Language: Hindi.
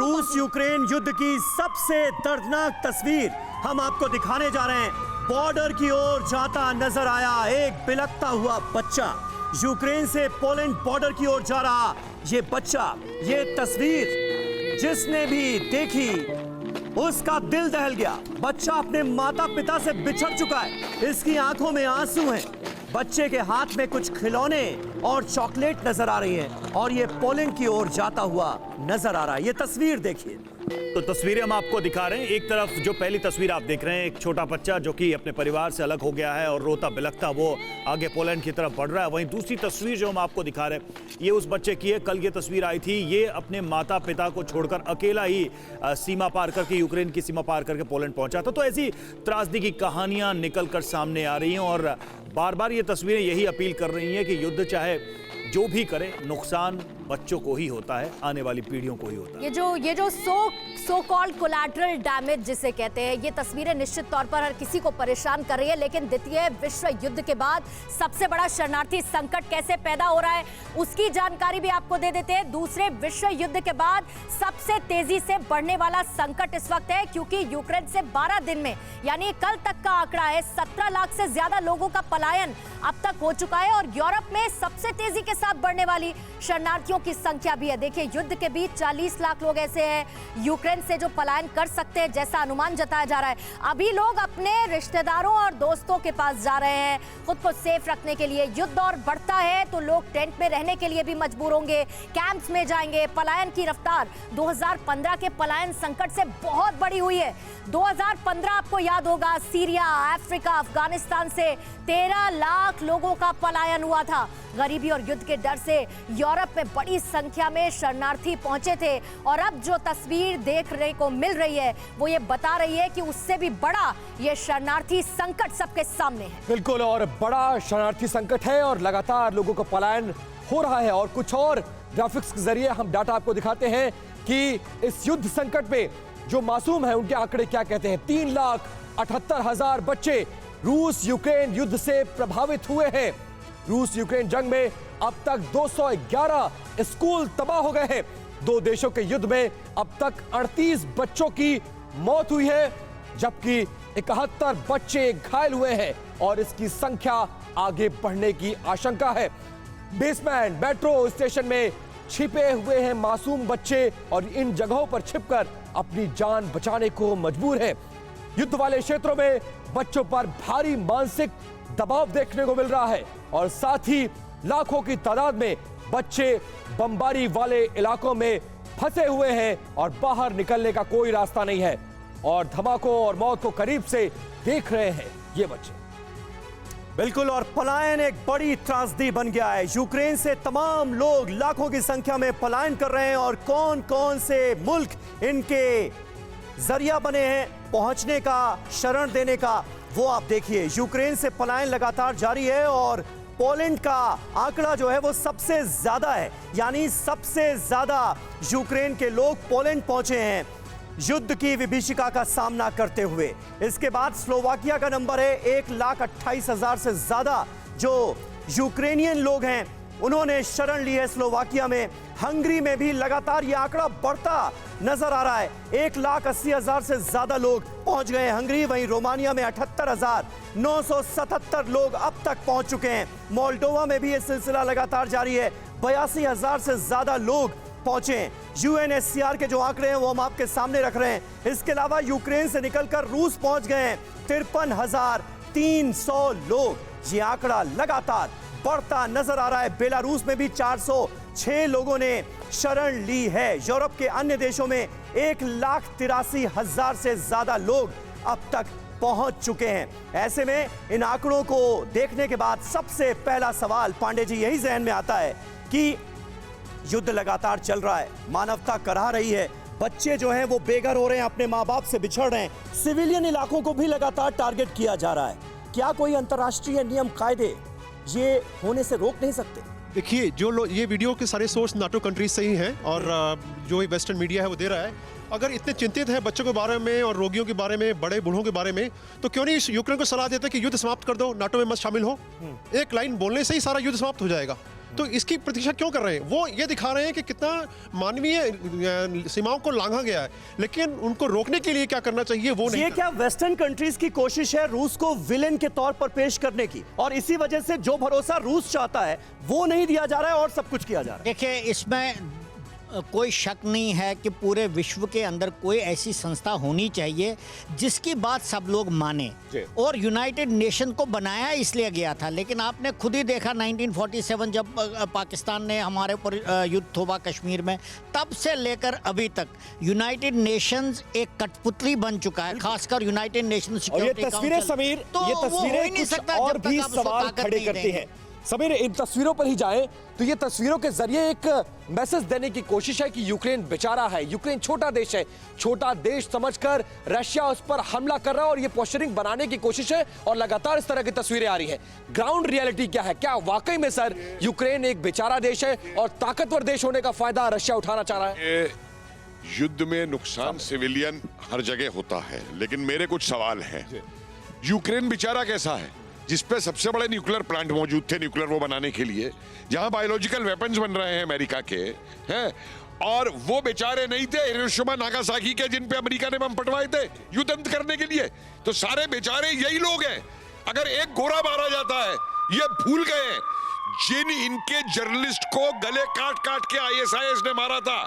रूस यूक्रेन युद्ध की सबसे दर्दनाक तस्वीर हम आपको दिखाने जा रहे हैं। बॉर्डर की ओर जाता नजर आया एक बिलखता हुआ बच्चा। यूक्रेन से पोलैंड बॉर्डर की ओर जा रहा ये बच्चा, ये तस्वीर जिसने भी देखी उसका दिल दहल गया। बच्चा अपने माता पिता से बिछड़ चुका है, इसकी आंखों में आंसू हैं। बच्चे के हाथ में कुछ खिलौने और चॉकलेट नजर आ रही हैं और ये पोलैंड की ओर जाता हुआ नजर आ रहा है। ये तस्वीर देखिए। तो तस्वीरें हम आपको दिखा रहे हैं। एक तरफ जो पहली तस्वीर आप देख रहे हैं, एक छोटा बच्चा जो कि अपने परिवार से अलग हो गया है और रोता बिलखता वो आगे पोलैंड की तरफ बढ़ रहा है। वहीं दूसरी तस्वीर जो हम आपको दिखा रहे हैं ये उस बच्चे की है। कल ये तस्वीर आई थी, ये अपने माता पिता को छोड़कर अकेला ही सीमा पार करके, यूक्रेन की सीमा पार करके पोलैंड पहुंचा था। तो ऐसी त्रासदी की कहानियां निकल कर सामने आ रही हैं और बार बार ये तस्वीरें यही अपील कर रही हैं कि युद्ध चाहे जो भी करे, नुकसान बच्चों को ही होता है, आने वाली पीढ़ियों को ही होता है। ये जो सो कॉल्ड कोलैटरल डैमेज जिसे कहते हैं, ये तस्वीरें निश्चित तौर पर हर किसी को परेशान कर रही है। लेकिन द्वितीय विश्व युद्ध के बाद सबसे बड़ा शरणार्थी संकट कैसे पैदा हो रहा है उसकी जानकारी भी आपको दे देते हैं। दूसरे विश्व युद्ध के बाद सबसे तेजी से बढ़ने वाला संकट इस वक्त है, क्योंकि यूक्रेन से 12 दिन में, यानी कल तक का आंकड़ा है, 17 लाख से ज्यादा लोगों का पलायन अब तक हो चुका है। और यूरोप में सबसे तेजी के साथ बढ़ने वाली शरणार्थियों की संख्या भी है। देखिए, युद्ध के बीच 40 लाख लोग ऐसे हैं यूक्रेन से जो पलायन कर सकते हैं, जैसा अनुमान जताया जा रहा है। अभी लोग अपने रिश्तेदारों और दोस्तों के पास जा रहे हैं खुद को सेफ रखने के लिए। युद्ध और बढ़ता है तो लोग टेंट में रहने के लिए भी मजबूर होंगे, कैंप्स में जाएंगे। पलायन की रफ्तार 2015 के पलायन संकट से बहुत बड़ी हुई है। 2015 आपको याद होगा, सीरिया, अफ्रीका, अफगानिस्तान से 13 लाख लोगों का पलायन हुआ था। गरीबी और युद्ध के डर से यूरोप में बड़ी संख्या में शरणार्थी पहुंचे थे। और अब जो तस्वीर देखने को मिल रही है वो ये बता रही है कि उससे भी बड़ा ये शरणार्थी संकट सबके सामने है। बिल्कुल, और बड़ा शरणार्थी संकट है और लगातार लोगों को पलायन हो रहा है। और कुछ और ग्राफिक्स के जरिए हम डाटा आपको दिखाते हैं कि इस युद्ध संकट में जो मासूम है उनके आंकड़े क्या कहते हैं। 3,78,000 बच्चे रूस यूक्रेन युद्ध से प्रभावित हुए हैं। रूस यूक्रेन जंग में अब तक 211 स्कूल तबाह हो गए हैं। दो देशों के युद्ध में अब तक 38 बच्चों की मौत हुई है, जबकि 71 बच्चे घायल हुए हैं और इसकी संख्या आगे बढ़ने की आशंका है। बेसमेंट, मेट्रो स्टेशन में छिपे हुए हैं मासूम बच्चे और इन जगहों पर छिपकर अपनी जान बचाने को मजबूर हैं। युद्ध वाले क्षेत्रों में बच्चों पर भारी मानसिक दबाव देखने को मिल रहा है और साथ ही लाखों की तादाद में बच्चे बमबारी वाले इलाकों में फंसे हुए हैं और बाहर निकलने का कोई रास्ता नहीं है और धमाकों और मौत को करीब से देख रहे हैं ये बच्चे। बिल्कुल, और पलायन एक बड़ी त्रासदी बन गया है। यूक्रेन से तमाम लोग लाखों की संख्या में पलायन कर रहे हैं और कौन कौन से मुल्क इनके जरिया बने हैं पहुंचने का, शरण देने का, वो आप देखिए। यूक्रेन से पलायन लगातार जारी है और पोलैंड का आंकड़ा जो है वो सबसे ज्यादा है, यानी सबसे ज्यादा यूक्रेन के लोग पोलैंड पहुंचे हैं युद्ध की विभीषिका का सामना करते हुए। इसके बाद स्लोवाकिया का नंबर है, 1,28,000 से ज्यादा जो यूक्रेनियन लोग हैं उन्होंने शरण ली है स्लोवाकिया में। हंगरी में भी लगातार ये आंकड़ा बढ़ता नजर आ रहा है, 1,80,000 से ज्यादा लोग पहुंच गए हैं हंगरी। वहीं रोमानिया में 78,977 लोग अब तक पहुंच चुके हैं। मोल्डोवा में भी ये सिलसिला लगातार जारी है, 82,000 से ज्यादा लोग पहुंचे हैं। यूएनएचसीआर के जो आंकड़े हैं वो हम आपके सामने रख रहे हैं। इसके अलावा यूक्रेन से निकलकर रूस पहुंच गए हैं 53,300 लोग। ये आंकड़ा लगातार बढ़ता नजर आ रहा है। बेलारूस में भी 406 लोगों ने शरण ली है। यूरोप के अन्य देशों में 1,83,000 से ज्यादा लोग अब तक पहुंच चुके हैं। ऐसे में इन आंकड़ों को देखने के बाद सबसे पहला सवाल पांडे जी यही जहन में आता है कि युद्ध लगातार चल रहा है, मानवता कराह रही है, बच्चे जो हैं वो बेघर हो रहे हैं, अपने माँ बाप से बिछड़ रहे हैं, सिविलियन इलाकों को भी लगातार टारगेट किया जा रहा है। क्या कोई अंतर्राष्ट्रीय नियम कायदे ये होने से रोक नहीं सकते? देखिए, जो लोग, ये वीडियो के सारे सोर्स नाटो कंट्रीज से ही हैं और जो वेस्टर्न मीडिया है वो दे रहा है। अगर इतने चिंतित हैं बच्चों के बारे में और रोगियों के बारे में, बड़े बूढ़ों के बारे में, तो क्यों नहीं यूक्रेन को सलाह देते कि युद्ध समाप्त कर दो, नाटो में मत शामिल हो। एक लाइन बोलने से ही सारा युद्ध समाप्त हो जाएगा। तो इसकी प्रतीक्षा क्यों कर रहे हैं? वो ये दिखा रहे हैं कि कितना मानवीय सीमाओं को लांघा गया है, लेकिन उनको रोकने के लिए क्या करना चाहिए वो नहीं ये कर क्या वेस्टर्न कंट्रीज की कोशिश है रूस को विलेन के तौर पर पेश करने की, और इसी वजह से जो भरोसा रूस चाहता है वो नहीं दिया जा रहा है और सब कुछ किया जा रहा है? देखिए, इसमें कोई शक नहीं है कि पूरे विश्व के अंदर कोई ऐसी संस्था होनी चाहिए जिसकी बात सब लोग माने। और यूनाइटेड नेशन को बनाया इसलिए गया था, लेकिन आपने खुद ही देखा 1947 जब पाकिस्तान ने हमारे ऊपर युद्ध थोपा कश्मीर में, तब से लेकर अभी तक यूनाइटेड नेशंस एक कठपुतली बन चुका है, खासकर यूनाइटेड नेशन और ये सिक्योरिटी तस्वीरें समीर, ये तस्वीरें कुछ और भी सवाल खड़े करती हैं। समीर, इन तस्वीरों पर ही जाएं तो ये तस्वीरों के जरिए एक मैसेज देने की कोशिश है कि यूक्रेन बेचारा है, यूक्रेन छोटा देश है, छोटा देश समझकर रशिया उस पर हमला कर रहा है और ये पोस्चरिंग बनाने की कोशिश है और लगातार इस तरह की तस्वीरें आ रही हैं। ग्राउंड रियलिटी क्या है? क्या वाकई में सर यूक्रेन एक बेचारा देश है और ताकतवर देश होने का फायदा रशिया उठाना चाह रहा है? युद्ध में नुकसान सिविलियन हर जगह होता है, लेकिन मेरे कुछ सवाल हैं। यूक्रेन बेचारा कैसा है जिसपे सबसे बड़े न्यूक्लियर प्लांट मौजूद थे यूक्लियर वो बनाने के लिए, जहां बायोलॉजिकल वेपन्स बन रहे हैं अमेरिका के हैं, और वो बेचारे नहीं थे हिरोशिमा नागासाकी के जिन पे अमेरिका ने बम पटवाए थे युद्ध अंत करने के लिए? तो सारे बेचारे यही लोग हैं। अगर एक गोरा मारा जाता है ये भूल गए जिन इनके जर्नलिस्ट को गले काट काट के ISIS ने मारा था।